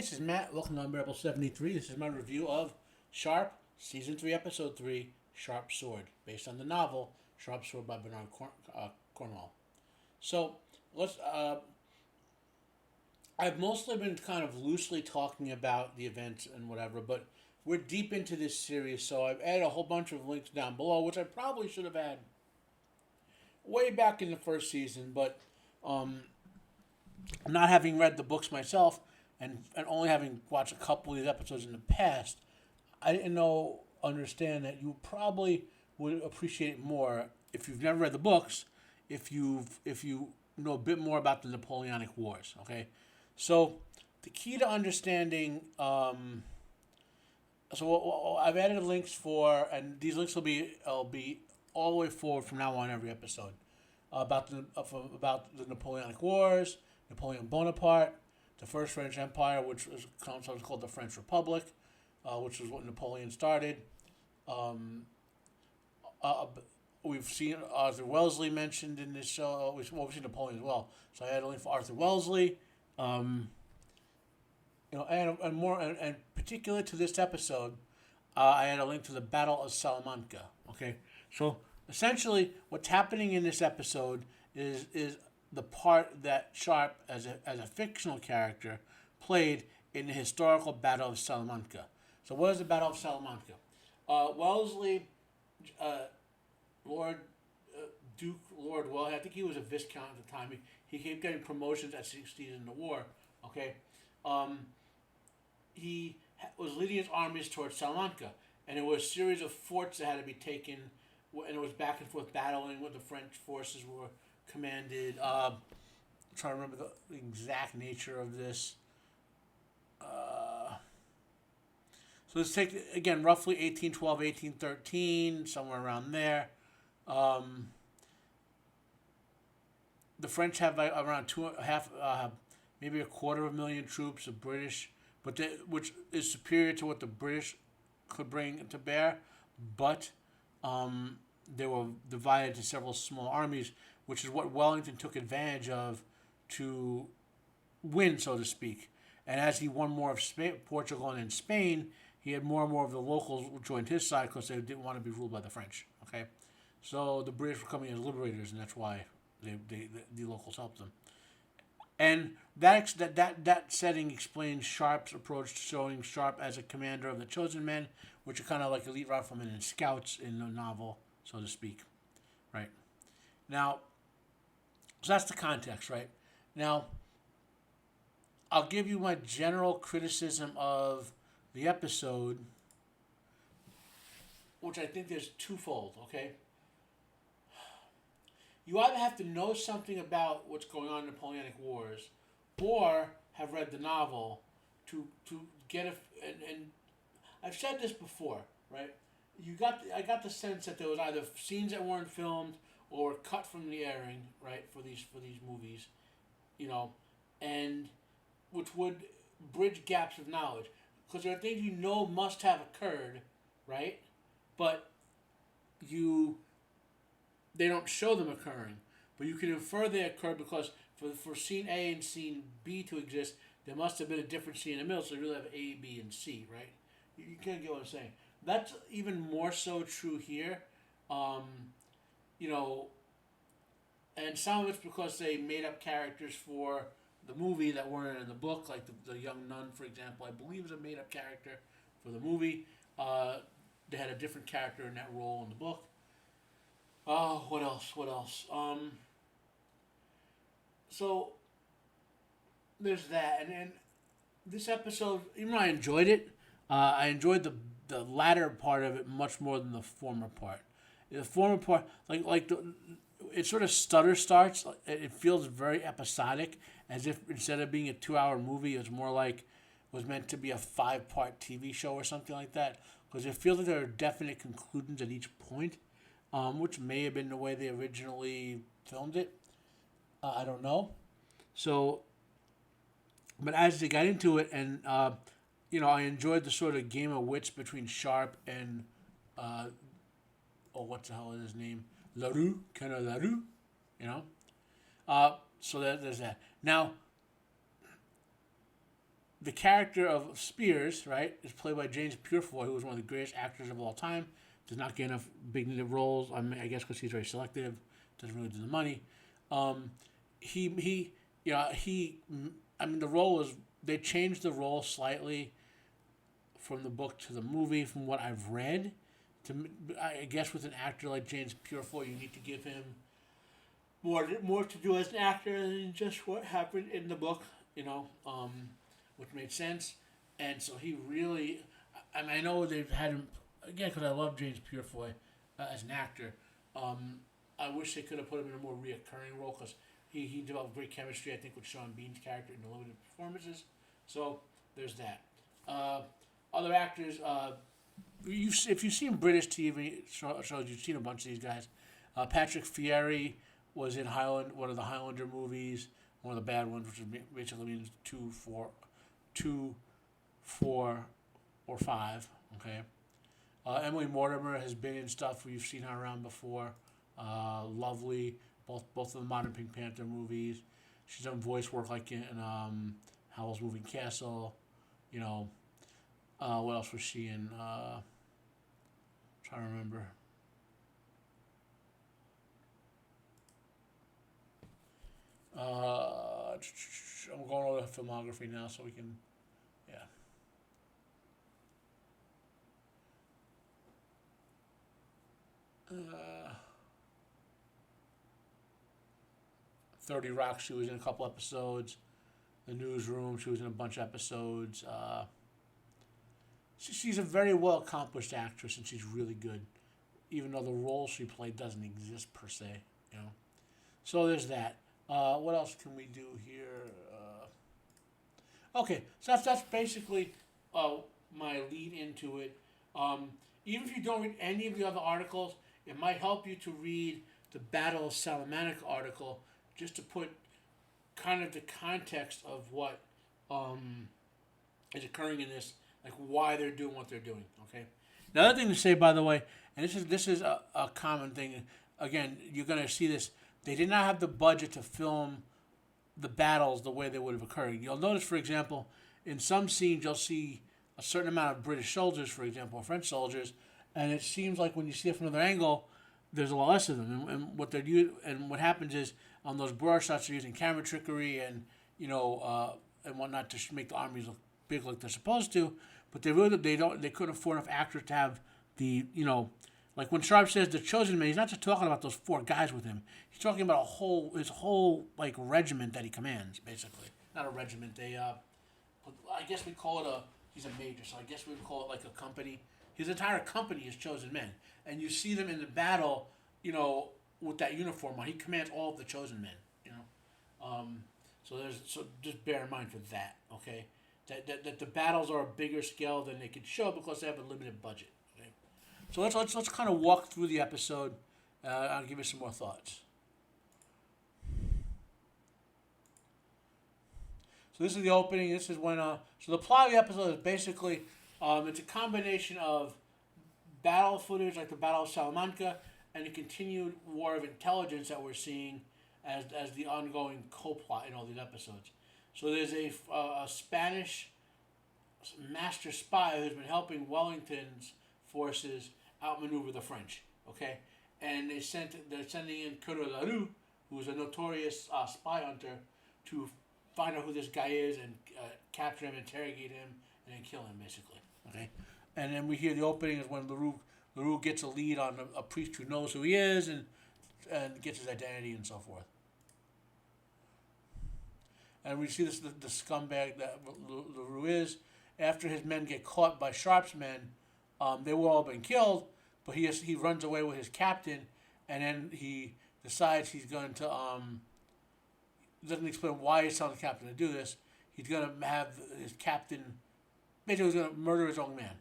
this is Matt. Welcome to Unbearable 73. This is my review of Sharpe, Season 3, Episode 3, Sharpe Sword, based on the novel Sharpe Sword by Bernard Cornwell. So, I've mostly been kind of loosely talking about the events and whatever, but we're deep into this series, so I've added a whole bunch of links down below, which I probably should have had way back in the first season, but not having read the books myself and only having watched a couple of these episodes in the past, I didn't understand that you probably would appreciate it more if you've never read the books, if you know a bit more about the Napoleonic Wars. Okay, so the key to understanding. So I've added links and these links will be all the way forward from now on every episode about the Napoleonic Wars, Napoleon Bonaparte, the First French Empire, which was sometimes called the French Republic, which was what Napoleon started. We've seen Arthur Wellesley mentioned in this show. We've seen Napoleon as well. So I had a link for Arthur Wellesley. And more, and particular to this episode, I had a link to the Battle of Salamanca. Okay, so essentially, what's happening in this episode is the part that Sharpe, as a fictional character, played in the historical Battle of Salamanca. So, what is the Battle of Salamanca? Wellesley, Lord Wellesley, I think he was a viscount at the time. He kept getting promotions as he succeeded in the war. Okay. He was leading his armies towards Salamanca, and there was a series of forts that had to be taken, and it was back and forth battling with the French forces were commanded. I'm trying to remember the exact nature of this. So let's take, again, roughly 1812, 1813, somewhere around there. The French have around maybe 250,000 troops. The British, which is superior to what the British could bring to bear, but they were divided into several small armies, which is what Wellington took advantage of to win, so to speak. And as he won more of Portugal and Spain, he had more and more of the locals joined his side because they didn't want to be ruled by the French. Okay, so the British were coming as liberators, and that's why the locals helped them. And that setting explains Sharpe's approach to showing Sharpe as a commander of the chosen men, which are kind of like elite riflemen and scouts in the novel, so to speak. Right. Now, so that's the context, right? Now, I'll give you my general criticism of the episode, which I think there's twofold, okay? You either have to know something about what's going on in the Napoleonic Wars, or have read the novel to get and I've said this before, right? I got the sense that there was either scenes that weren't filmed or cut from the airing, right, for these movies, and which would bridge gaps of knowledge, because there are things must have occurred, right, but they don't show them occurring, but you can infer they occurred because for scene A and scene B to exist, there must have been a different scene in the middle, so you really have A, B, and C, right? You can't get what I'm saying. That's even more so true here, and some of it's because they made up characters for the movie that weren't in the book, like the young nun, for example, I believe is a made up character for the movie. They had a different character in that role in the book. What else? So there's that, and then this episode, even though I enjoyed it, I enjoyed the latter part of it much more than the former part. The former part, it sort of stutter starts. It feels very episodic, as if instead of being a 2-hour movie, it was meant to be a 5-part TV show or something like that. Because it feels like there are definite conclusions at each point. Which may have been the way they originally filmed it. I don't know. So, but as they got into it, and I enjoyed the sort of game of wits between Sharpe and what the hell is his name? LaRue, Colonel LaRue, so there's that. Now, the character of Spears, right, is played by James Purefoy, who was one of the greatest actors of all time. Does not get enough big roles. I mean, I guess because he's very selective, doesn't really do the money. He, I mean, the role was, they changed the role slightly from the book to the movie, from what I've read. I guess with an actor like James Purefoy, you need to give him more to do as an actor than just what happened in the book, which made sense. And so he really, I mean, I know they've had him, again, because I love James Purefoy as an actor. I wish they could have put him in a more reoccurring role, because he developed great chemistry, I think, with Sean Bean's character in the limited performances. So there's that. Other actors, if you've seen British TV shows, you've seen a bunch of these guys. Patrick Fieri was in one of the Highlander movies, one of the bad ones, which basically means 2, 4, or 5. Okay. Emily Mortimer has been in stuff where you've seen her around before. Lovely, both of the modern Pink Panther movies. She's done voice work like in Howl's Moving Castle. What else was she in? Trying to remember. I'm going over the filmography now so we can, yeah. 30 Rock, she was in a couple episodes. The Newsroom, she was in a bunch of episodes. She's a very well accomplished actress, and she's really good, even though the role she played doesn't exist per se. So there's that. What else can we do here? Okay, so that's basically my lead into it. Even if you don't read any of the other articles, it might help you to read the Battle of Salamanca article, just to put kind of the context of what is occurring in this, like why they're doing what they're doing. Okay. The other thing to say, by the way, and this is a common thing. Again, you're going to see this. They did not have the budget to film the battles the way they would have occurred. You'll notice, for example, in some scenes you'll see a certain amount of British soldiers, for example, or French soldiers, and it seems like when you see it from another angle, there's a lot less of them. And what they're and what happens is on those broad shots they're using camera trickery and and whatnot to make the armies look big like they're supposed to. But they couldn't afford enough actors to have the like when Sharpe says the chosen men, he's not just talking about those 4 guys with him. He's talking about his whole like regiment that he commands, basically. Not a regiment. I guess we call it he's a major, so I guess we would call it like a company. His entire company is chosen men, and you see them in the battle, with that uniform on. He commands all of the chosen men, So just bear in mind for that, okay? That the battles are a bigger scale than they could show because they have a limited budget. Okay? So let's kind of walk through the episode. I'll give you some more thoughts. So this is the opening. This is when so the plot of the episode is basically it's a combination of battle footage like the Battle of Salamanca and the continued war of intelligence that we're seeing as the ongoing co-plot in all these episodes. So there's a Spanish master spy who's been helping Wellington's forces outmaneuver the French. Okay, and they're sending in Coeur la Rue, who's a notorious spy hunter, to find out who this guy is and capture him, interrogate him, and then kill him, basically. Okay, and then we hear the opening is when LaRue gets a lead on a priest who knows who he is and gets his identity and so forth. And we see this the scumbag that LaRue is. After his men get caught by Sharpe's men, they were all been killed, but he runs away with his captain, and then he decides he's going to doesn't explain why he's telling the captain to do this. He's going to have his captain basically he's going to murder his own man.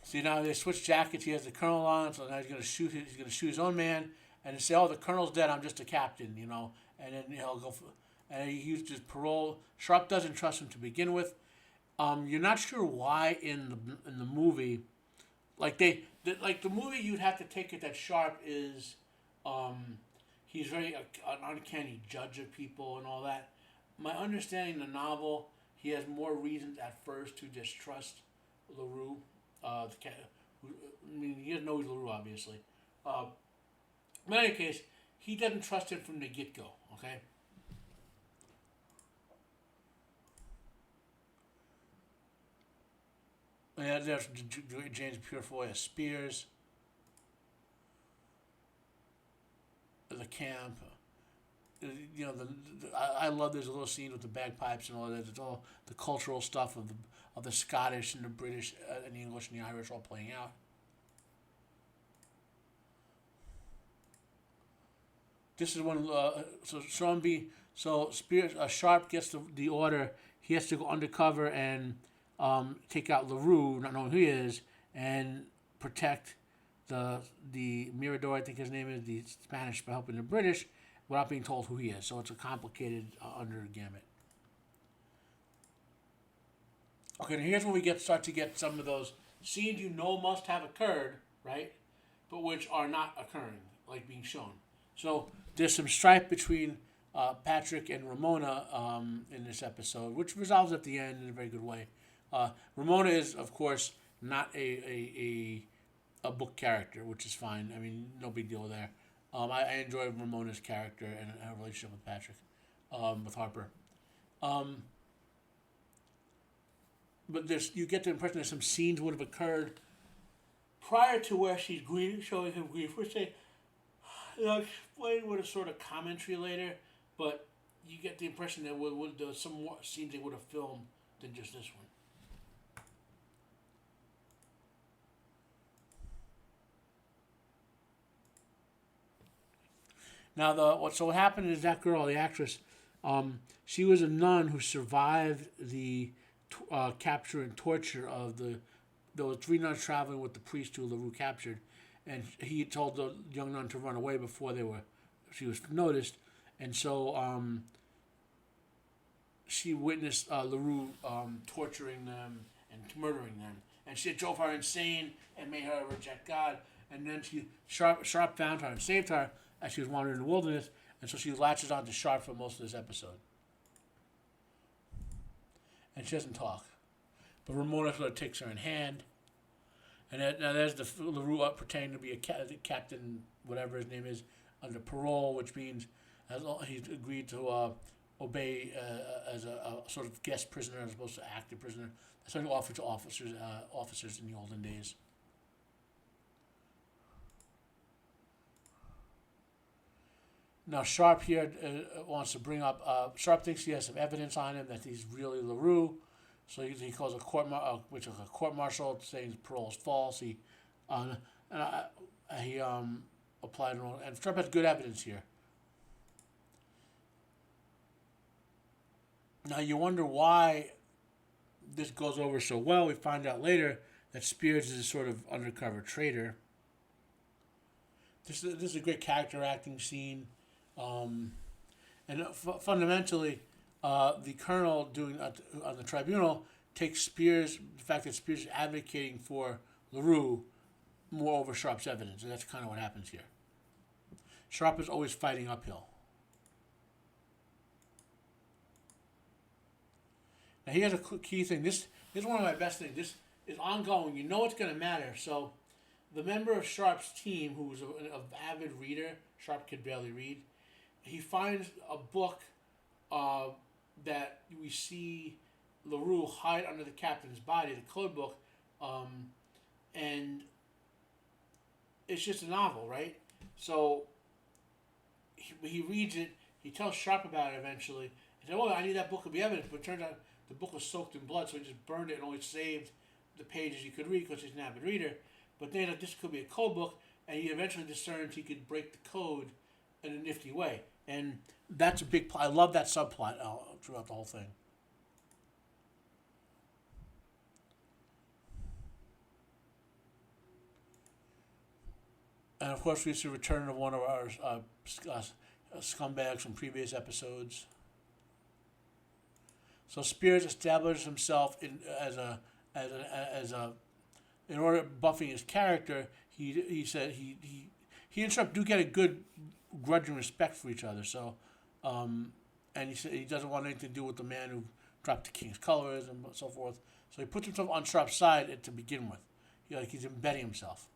See, now they switch jackets. He has the colonel on, so now he's going to shoot his own man, and say, "Oh, the colonel's dead. I'm just a captain," And then he'll go, and he used his parole. Sharpe doesn't trust him to begin with. You're not sure why in the movie Like like the movie, you'd have to take it that Sharpe is, he's very an uncanny judge of people and all that. My understanding the novel, he has more reasons at first to distrust LaRue. I mean, he doesn't know he's LaRue, obviously. Uh, in any case, he doesn't trust him from the get go. Okay. Yeah, there's James Purefoy as Spears, the camp. You know, I love those little scenes with the bagpipes and all that. It's all the cultural stuff of the Scottish and the British and the English and the Irish all playing out. This is when so Sean so Spears Sharpe gets the order. He has to go undercover and take out LaRue, not knowing who he is, and protect the Mirador, I think his name is, the Spanish, by helping the British without being told who he is. So it's a complicated gamut. Okay, now here's when we start to get some of those scenes you know must have occurred, right? But which are not occurring, like being shown. So there's some strife between Patrick and Ramona in this episode, which resolves at the end in a very good way. Ramona is, of course, not a book character, which is fine. I mean, no big deal there. I enjoy Ramona's character and her relationship with Patrick, with Harper. But you get the impression that some scenes would have occurred prior to where she's showing him grief, which they explain with a sort of commentary later. But you get the impression that there was some more scenes they would have filmed than just this one. Now, what happened is that girl, the actress, she was a nun who survived the capture and torture of there were 3 nuns traveling with the priest who LaRue captured, and he told the young nun to run away before she was noticed, and so she witnessed LaRue torturing them and murdering them, and she drove her insane and made her reject God, and then Sharpe found her and saved her as she was wandering in the wilderness, and so she latches on to Sharpe for most of this episode. And she doesn't talk. But Ramona sort of takes her in hand. And now there's the LaRue pretending to be a captain, whatever his name is, under parole, which means he's agreed to obey as a sort of guest prisoner as opposed to active prisoner. That's what he offered to officers in the olden days. Now, Sharpe here wants to bring up, Sharpe thinks he has some evidence on him that he's really LaRue, so he calls a court martial saying his parole is false. He applied, and Sharpe has good evidence here. Now, you wonder why this goes over so well. We find out later that Spears is a sort of undercover traitor. This is a great character acting scene. Fundamentally, the colonel doing on the tribunal takes Spears, the fact that Spears is advocating for LaRue more over Sharpe's evidence, and that's kind of what happens here. Sharpe is always fighting uphill. Now here's a key thing. This is one of my best things. This is ongoing. You know it's going to matter. So the member of Sharpe's team, who was an avid reader, Sharpe could barely read, he finds a book that we see LaRue hide under the captain's body, the code book, and it's just a novel, right? So he reads it, he tells Sharpe about it eventually. He said, well, I need that book to be evidence, but it turns out the book was soaked in blood, so he just burned it and only saved the pages he could read because he's an avid reader. But then this could be a code book, and he eventually discerns he could break the code in a nifty way. And that's a big plot. I love that subplot throughout the whole thing. And of course, we see a return of one of our scumbags from previous episodes. So Spears establishes himself as a in order buffing his character, he said he and Sharpe do get a good grudging respect for each other. So, and he said he doesn't want anything to do with the man who dropped the king's colors and so forth. So he puts himself on Sharpe's side to begin with. He's embedding himself.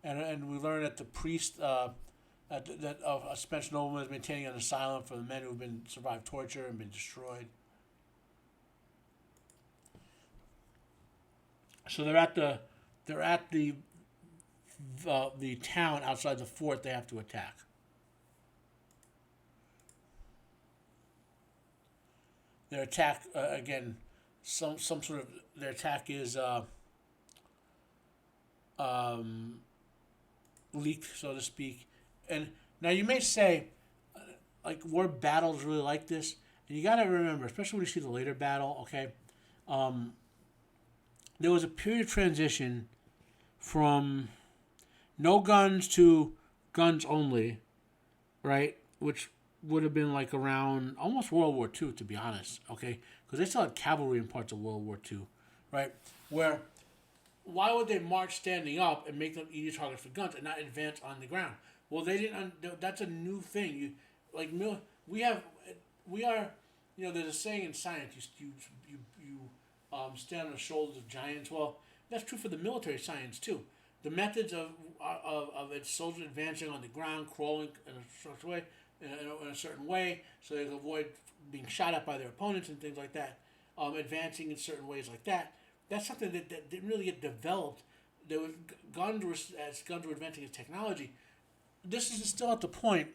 And we learn that the priest that a Spanish nobleman is maintaining an asylum for the men who have been survived torture and been destroyed. So they're at the town outside the fort they have to attack. Their attack again, some sort of their attack is leaked, so to speak. And now you may say, like, were battles really like this? And you got to remember, especially when you see the later battle, okay, there was a period of transition from no guns to guns only, right? Which would have been like around almost World War II, to be honest, okay? Because they still had cavalry in parts of World War II, right? Where, why would they march standing up and make them easy targets for guns and not advance on the ground? Well, they didn't. That's a new thing. We are. There's a saying in science: you stand on the shoulders of giants. Well, that's true for the military science too. The methods of its soldiers advancing on the ground, crawling in a certain way, so they can avoid being shot at by their opponents and things like that. Advancing in certain ways like that. That's something that didn't really get developed. There was guns were advancing in technology. This is still at the point.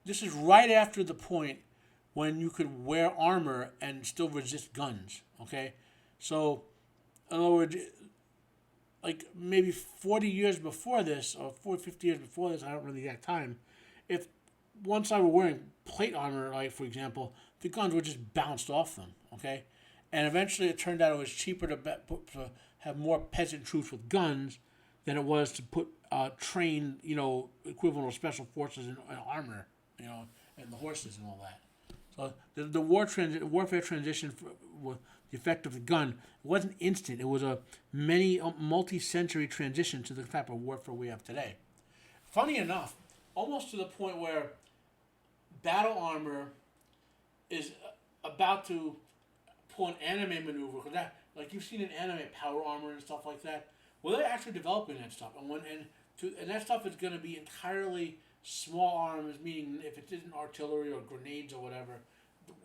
This is right after the point when you could wear armor and still resist guns. Okay, so in other words, like maybe 40 years before this, or 40, 50 years before this, I don't know the exact time. If one side were wearing plate armor, like for example, the guns would just bounced off them. Okay. And eventually it turned out it was cheaper to have more peasant troops with guns than it was to put trained, equivalent of special forces in armor, and the horses and all that. So the warfare transition with the effect of the gun wasn't instant. It was a multi-century transition to the type of warfare we have today. Funny enough, almost to the point where battle armor is about to pull an anime maneuver, because that, like you've seen in anime, power armor and stuff like that. Well, they're actually developing that stuff, and that stuff is going to be entirely small arms, meaning if it isn't artillery or grenades or whatever,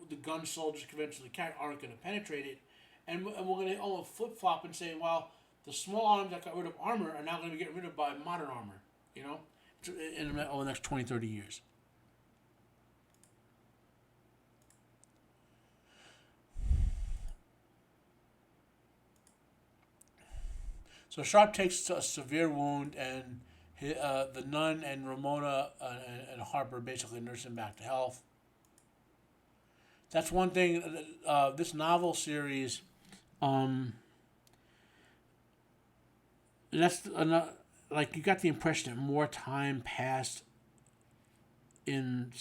the gun soldiers conventionally aren't going to penetrate it, and we're going to almost flip flop and say, well, the small arms that got rid of armor are now going to be get rid of by modern armor, in the next 20, 30 years. So Sharpe takes a severe wound, and the nun and Ramona and Harper basically nurse him back to health. That's one thing. This novel series, that's like you got the impression that more time passed in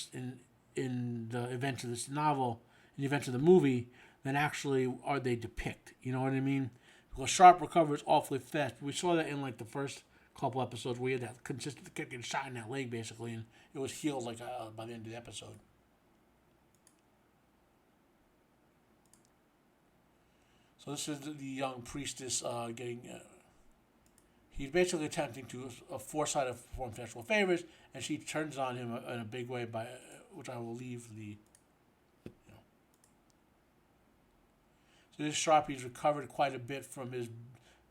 the events of this novel, in the events of the movie, than actually are they depict. You know what I mean? Because Sharpe recovers awfully fast. We saw that in like the first couple episodes where he had that consistent kept getting shot in that leg basically, and it was healed like by the end of the episode. So this is the young priestess getting. He's basically attempting to force her to perform sexual favors, and she turns on him in a big way, by which I will leave the. So this Sharpe, he's recovered quite a bit from his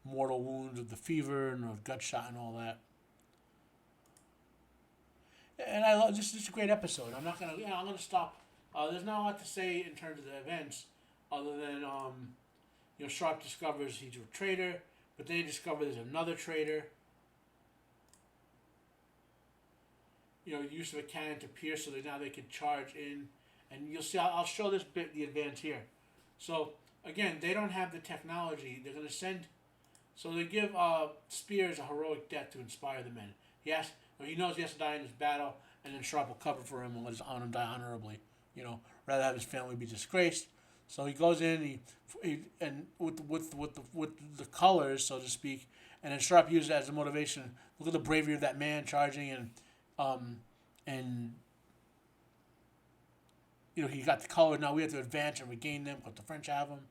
mortal wounds of the fever and of gut shot and all that. And I love this is a great episode. I'm gonna stop. There's not a lot to say in terms of the events, other than Sharpe discovers he's a traitor, but then he discovers there's another traitor. Use of a cannon to pierce, so that now they can charge in, and you'll see. I'll show this bit the advance here. So. Again, they don't have the technology. They're going to send... So they give Spears a heroic death to inspire the men. He knows he has to die in this battle, and then Sharpe will cover for him and let him die honorably. Rather have his family be disgraced. So he goes in, and with the colors, so to speak, and then Sharpe used it as a motivation. Look at the bravery of that man charging, and he got the colors. Now we have to advance and regain them, but the French have them.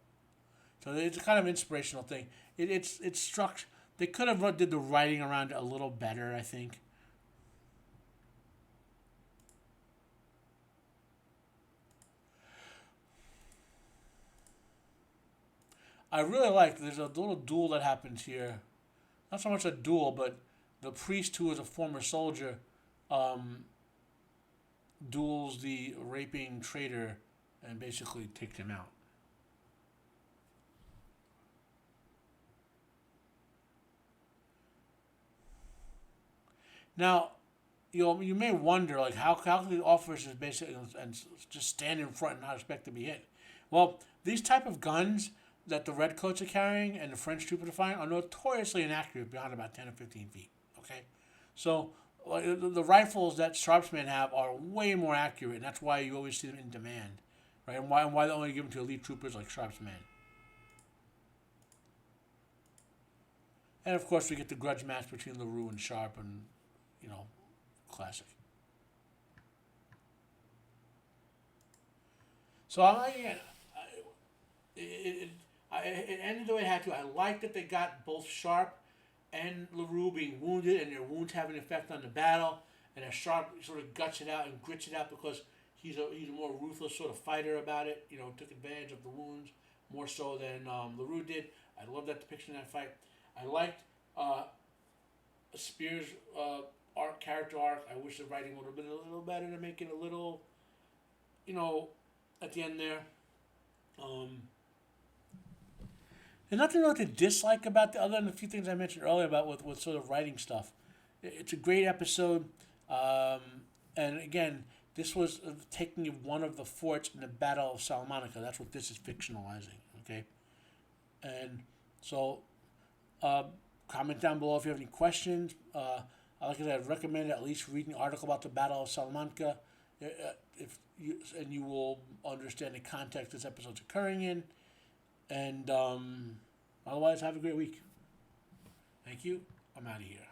So it's a kind of inspirational thing. It's struck. They could have did the writing around it a little better, I think. I really like. There's a little duel that happens here. Not so much a duel, but the priest who is a former soldier duels the raping traitor and basically takes him out. Now, you may wonder, like, how can the officers basically and just stand in front and not expect to be hit? Well, these type of guns that the redcoats are carrying and the French troops are firing are notoriously inaccurate beyond about 10 or 15 feet. Okay, so the rifles that Sharpe's men have are way more accurate, and that's why you always see them in demand, right? And why they only give them to elite troopers like Sharpe's men. And of course, we get the grudge match between LaRue and Sharpe, and classic. So it ended the way it had to. I like that they got both Sharpe and LaRue being wounded, and their wounds having an effect on the battle, and as Sharpe sort of guts it out and grits it out because he's a more ruthless sort of fighter about it. Took advantage of the wounds more so than LaRue did. I love that depiction of that fight. I liked Spears' character arc. I wish the writing would have been a little better to make it a little, at the end there. There's nothing really to dislike about the other than a few things I mentioned earlier about with sort of writing stuff. It's a great episode, and again, this was taking one of the forts in the Battle of Salamanca. That's what this is fictionalizing. Okay, and so comment down below if you have any questions. Like I said, I'd recommend at least reading an article about the Battle of Salamanca, and you will understand the context this episode's occurring in. And otherwise, have a great week. Thank you. I'm out of here.